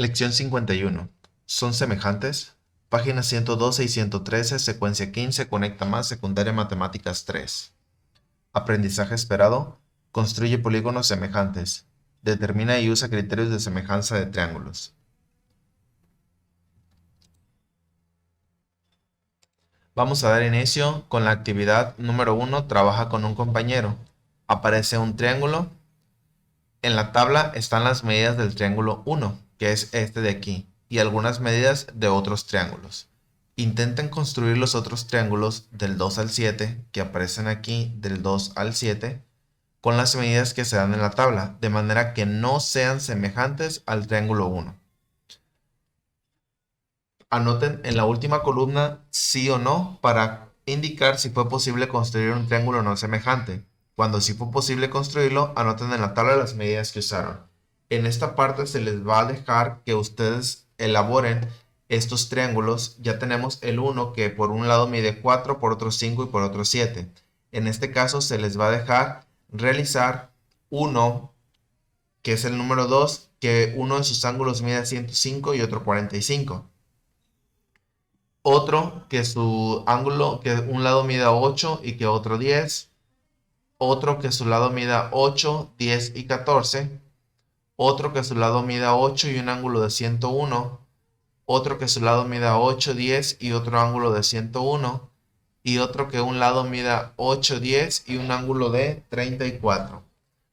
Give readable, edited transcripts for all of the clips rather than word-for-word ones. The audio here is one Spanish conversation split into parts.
Lección 51. ¿Son semejantes? Páginas 112 y 113, secuencia 15, conecta más, secundaria matemáticas 3. Aprendizaje esperado. Construye polígonos semejantes. Determina y usa criterios de semejanza de triángulos. Vamos a dar inicio con la actividad número 1. Trabaja con un compañero. Aparece un triángulo. En la tabla están las medidas del triángulo 1, que es este de aquí, y algunas medidas de otros triángulos. Intenten construir los otros triángulos del 2 al 7, que aparecen aquí del 2 al 7, con las medidas que se dan en la tabla, de manera que no sean semejantes al triángulo 1. Anoten en la última columna sí o no para indicar si fue posible construir un triángulo no semejante. Cuando sí fue posible construirlo, anoten en la tabla las medidas que usaron. En esta parte se les va a dejar que ustedes elaboren estos triángulos. Ya tenemos el 1 que por un lado mide 4, por otro 5 y por otro 7. En este caso se les va a dejar realizar uno, que es el número 2, que uno de sus ángulos mide 105 y otro 45. Otro que su ángulo, que un lado mida 8 y que otro 10. Otro que su lado mida 8, 10 y 14. Otro que su lado mida 8 y un ángulo de 101. Otro que su lado mida 8, 10 y otro ángulo de 101. Y otro que un lado mida 8, 10 y un ángulo de 34.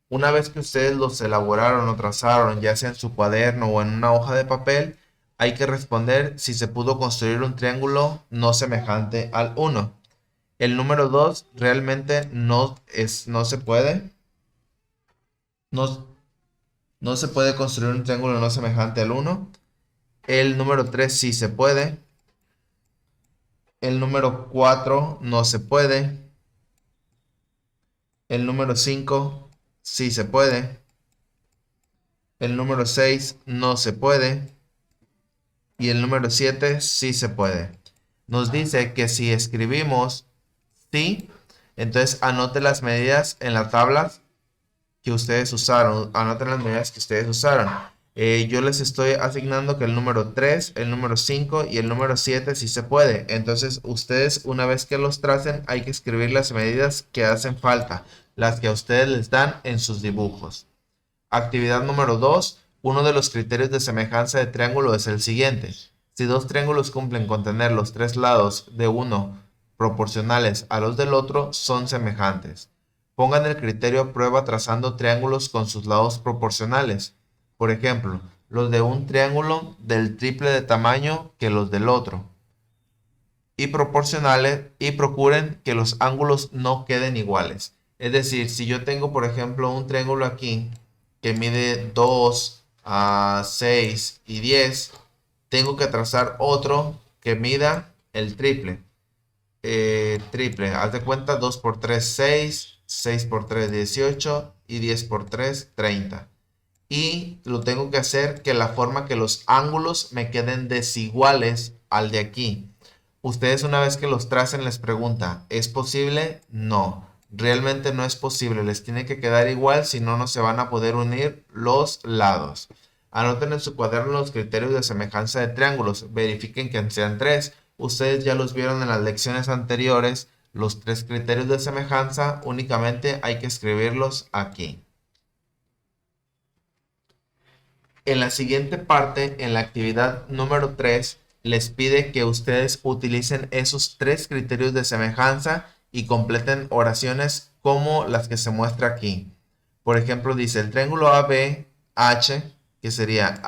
Una vez que ustedes los elaboraron o trazaron, ya sea en su cuaderno o en una hoja de papel, hay que responder si se pudo construir un triángulo no semejante al 1. El número 2 realmente no se puede. No se puede construir un triángulo no semejante al 1. El número 3 sí se puede. El número 4 no se puede. El número 5 sí se puede. El número 6 no se puede. Y el número 7 sí se puede. Nos dice que si escribimos sí, entonces anote las medidas en las tablas que ustedes usaron. Anoten las medidas que ustedes usaron. Yo les estoy asignando que el número 3, el número 5 y el número 7 sí se puede. Entonces ustedes, una vez que los tracen, hay que escribir las medidas que hacen falta, las que a ustedes les dan en sus dibujos. Actividad número 2. Uno de los criterios de semejanza de triángulo es el siguiente. Si dos triángulos cumplen con tener los tres lados de uno proporcionales a los del otro, son semejantes. Pongan el criterio a prueba trazando triángulos con sus lados proporcionales. Por ejemplo, los de un triángulo del triple de tamaño que los del otro. Y proporcionales, y procuren que los ángulos no queden iguales. Es decir, si yo tengo, por ejemplo, un triángulo aquí que mide 2, 6 y 10, tengo que trazar otro que mida el triple. Haz de cuenta, 2 por 3, 6, 6 por 3, 18 y 10 por 3, 30. Y lo tengo que hacer que la forma que los ángulos me queden desiguales al de aquí. Ustedes una vez que los tracen les pregunta, ¿es posible? No, realmente no es posible. Les tiene que quedar igual, si no, no se van a poder unir los lados. Anoten en su cuaderno los criterios de semejanza de triángulos. Verifiquen que sean 3. Ustedes ya los vieron en las lecciones anteriores. Los 3 criterios de semejanza únicamente hay que escribirlos aquí. En la siguiente parte, en la actividad número 3, les pide que ustedes utilicen esos 3 criterios de semejanza y completen oraciones como las que se muestra aquí. Por ejemplo, dice el triángulo ABH, que sería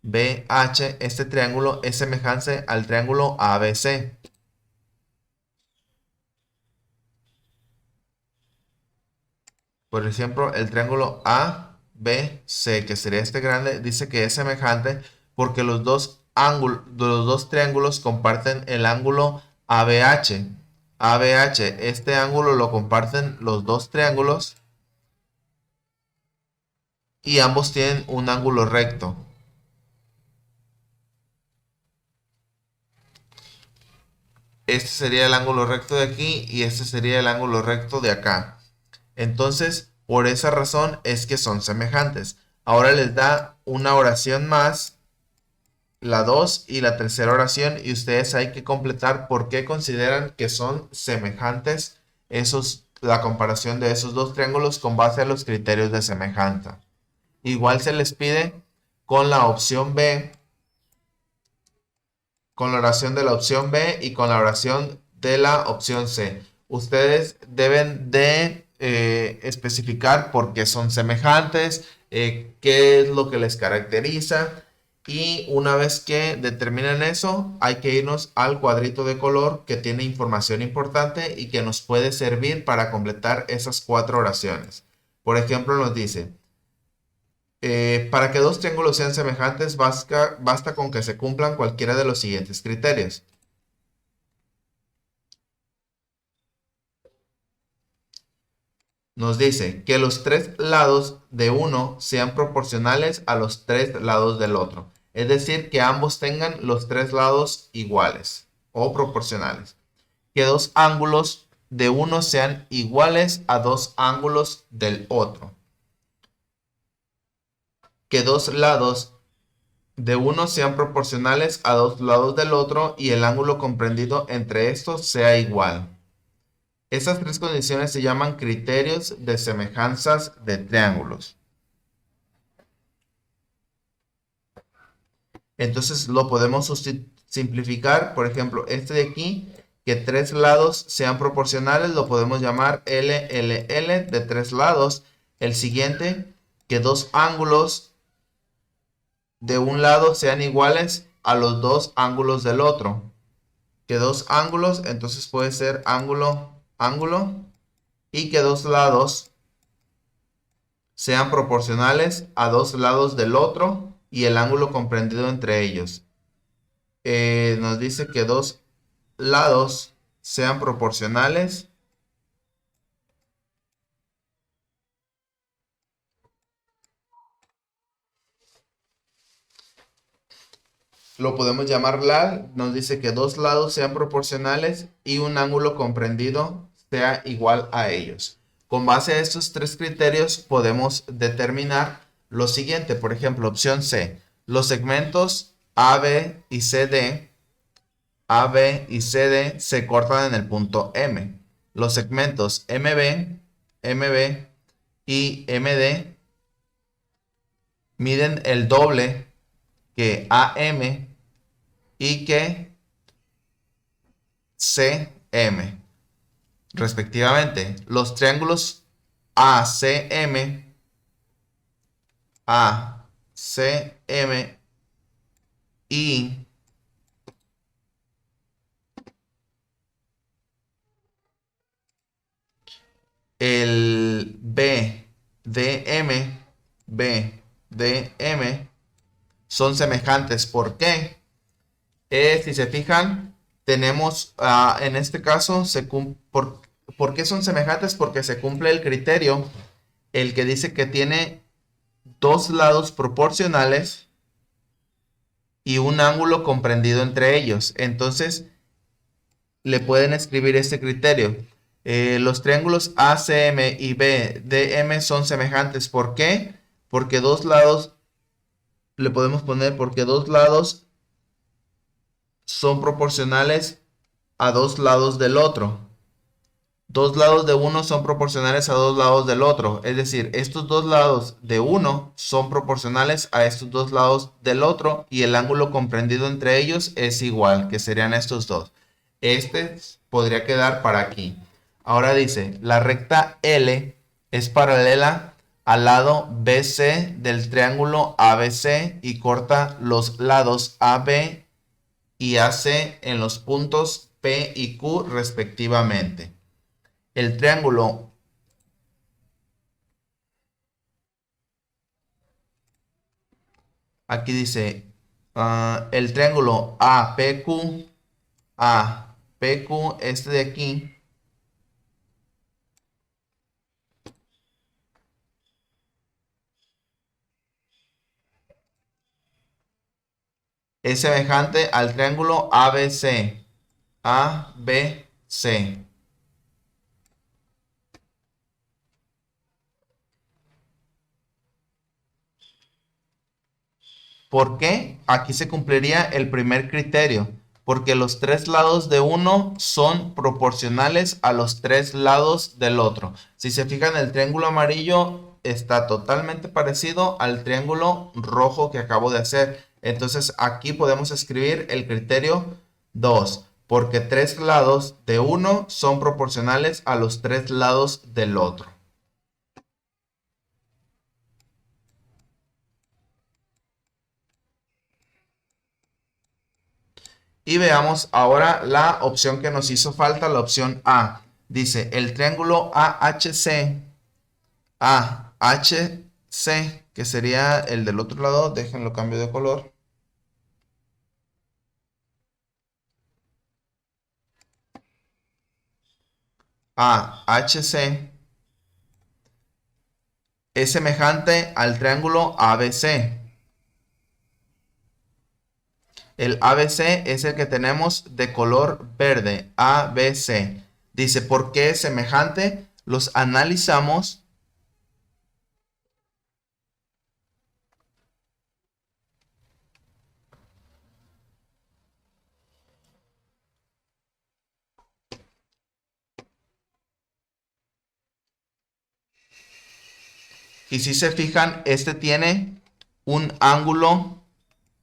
ABH, este triángulo es semejante al triángulo ABC. Por ejemplo, el triángulo ABC, que sería este grande, dice que es semejante porque los dos triángulos comparten el ángulo ABH. ABH, este ángulo lo comparten los dos triángulos y ambos tienen un ángulo recto. Este sería el ángulo recto de aquí y este sería el ángulo recto de acá. Entonces, por esa razón es que son semejantes. Ahora les da una oración más, la 2 y la tercera oración, y ustedes hay que completar por qué consideran que son semejantes la comparación de esos dos triángulos con base a los criterios de semejanza. Igual se les pide con la opción B, con la oración de la opción B y con la oración de la opción C. Ustedes deben de especificar por qué son semejantes, qué es lo que les caracteriza, y una vez que determinen eso, hay que irnos al cuadrito de color que tiene información importante y que nos puede servir para completar esas 4 oraciones. Por ejemplo, nos dice: para que dos triángulos sean semejantes, basta con que se cumplan cualquiera de los siguientes criterios. Nos dice que los 3 lados de uno sean proporcionales a los 3 lados del otro. Es decir, que ambos tengan los 3 lados iguales o proporcionales. Que dos ángulos de uno sean iguales a dos ángulos del otro. Que dos lados de uno sean proporcionales a dos lados del otro y el ángulo comprendido entre estos sea igual. Estas 3 condiciones se llaman criterios de semejanzas de triángulos. Entonces lo podemos simplificar. Por ejemplo, este de aquí, que 3 lados sean proporcionales, lo podemos llamar LLL de 3 lados. El siguiente, que dos ángulos de un lado sean iguales a los dos ángulos del otro. Que dos ángulos, entonces puede ser ángulo, ángulo, y que dos lados sean proporcionales a dos lados del otro y el ángulo comprendido entre ellos. Nos dice que dos lados sean proporcionales lo podemos llamar LAL. Nos dice que dos lados sean proporcionales y un ángulo comprendido sea igual a ellos. Con base a estos 3 criterios podemos determinar lo siguiente. Por ejemplo, opción C: los segmentos AB y CD se cortan en el punto M. Los segmentos MB y MD miden el doble que AM y que CM, respectivamente. Los triángulos ACM, ACM y el BDM son semejantes. ¿Por qué? Si se fijan, tenemos en este caso, ¿por qué son semejantes? Porque se cumple el criterio, el que dice que tiene dos lados proporcionales y un ángulo comprendido entre ellos. Entonces, le pueden escribir este criterio. Los triángulos ACM y BDM son semejantes. ¿Por qué? Porque dos lados, le podemos poner porque dos lados son proporcionales a dos lados del otro. Dos lados de uno son proporcionales a dos lados del otro. Es decir, estos dos lados de uno son proporcionales a estos dos lados del otro y el ángulo comprendido entre ellos es igual, que serían estos dos. Este podría quedar para aquí. Ahora dice, la recta L es paralela al lado BC del triángulo ABC y corta los lados AB y AC en los puntos P y Q respectivamente. El triángulo aquí dice el triángulo APQ, este de aquí, es semejante al triángulo ABC. ABC. ¿Por qué? Aquí se cumpliría el primer criterio, porque los tres lados de uno son proporcionales a los tres lados del otro. Si se fijan, el triángulo amarillo está totalmente parecido al triángulo rojo que acabo de hacer. Entonces aquí podemos escribir el criterio 2, porque tres lados de uno son proporcionales a los tres lados del otro. Y veamos ahora la opción que nos hizo falta, la opción A. Dice, el triángulo AHC, que sería el del otro lado, déjenlo cambio de color. AHC es semejante al triángulo ABC. El ABC es el que tenemos de color verde, ABC. Dice, ¿por qué es semejante? Los analizamos. Y si se fijan, este tiene un ángulo.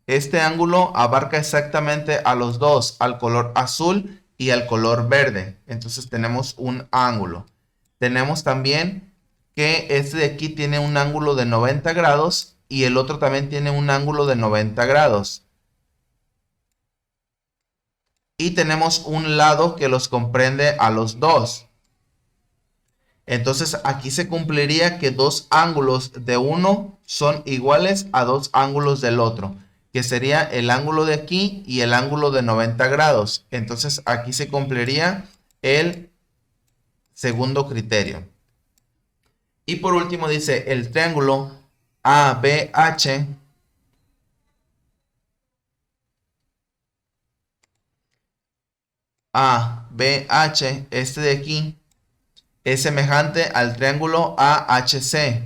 Este ángulo abarca exactamente a los dos, al color azul y al color verde. Entonces tenemos un ángulo. Tenemos también que este de aquí tiene un ángulo de 90 grados y el otro también tiene un ángulo de 90 grados. Y tenemos un lado que los comprende a los dos. Entonces aquí se cumpliría que dos ángulos de uno son iguales a dos ángulos del otro, que sería el ángulo de aquí y el ángulo de 90 grados. Entonces aquí se cumpliría el segundo criterio. Y por último dice el triángulo ABH este de aquí, es semejante al triángulo AHC,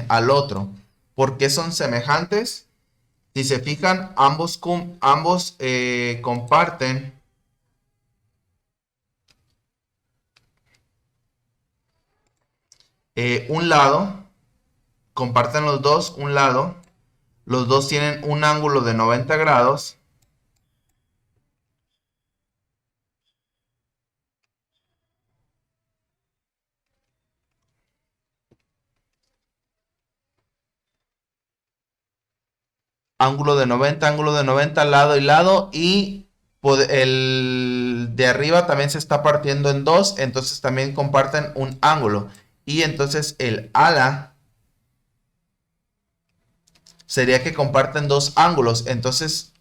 al otro. ¿Por qué son semejantes? Si se fijan, ambos comparten un lado, comparten los dos un lado, los dos tienen un ángulo de 90 grados. Ángulo de 90, lado y lado, y el de arriba también se está partiendo en dos, entonces también comparten un ángulo. Y entonces el ala sería que comparten dos ángulos, entonces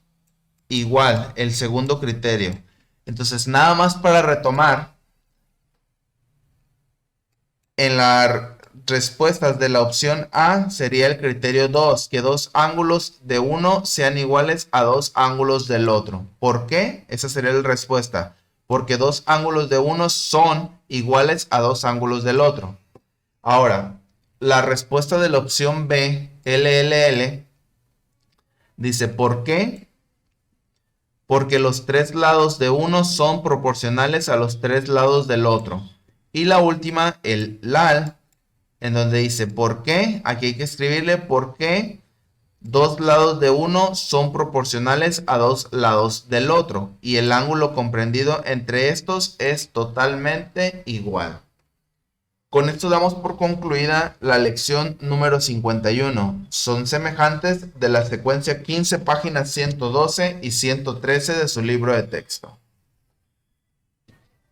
igual, el segundo criterio. Entonces nada más para retomar, en las respuestas de la opción A sería el criterio 2, que dos ángulos de uno sean iguales a dos ángulos del otro. ¿Por qué? Esa sería la respuesta. Porque dos ángulos de uno son iguales a dos ángulos del otro. Ahora, la respuesta de la opción B, LLL, dice, ¿por qué? Porque los tres lados de uno son proporcionales a los tres lados del otro. Y la última, el LAL, en donde dice ¿por qué? Aquí hay que escribirle ¿por qué? Dos lados de uno son proporcionales a dos lados del otro y el ángulo comprendido entre estos es totalmente igual. Con esto damos por concluida la lección número 51. Son semejantes de la secuencia 15, páginas 112 y 113 de su libro de texto.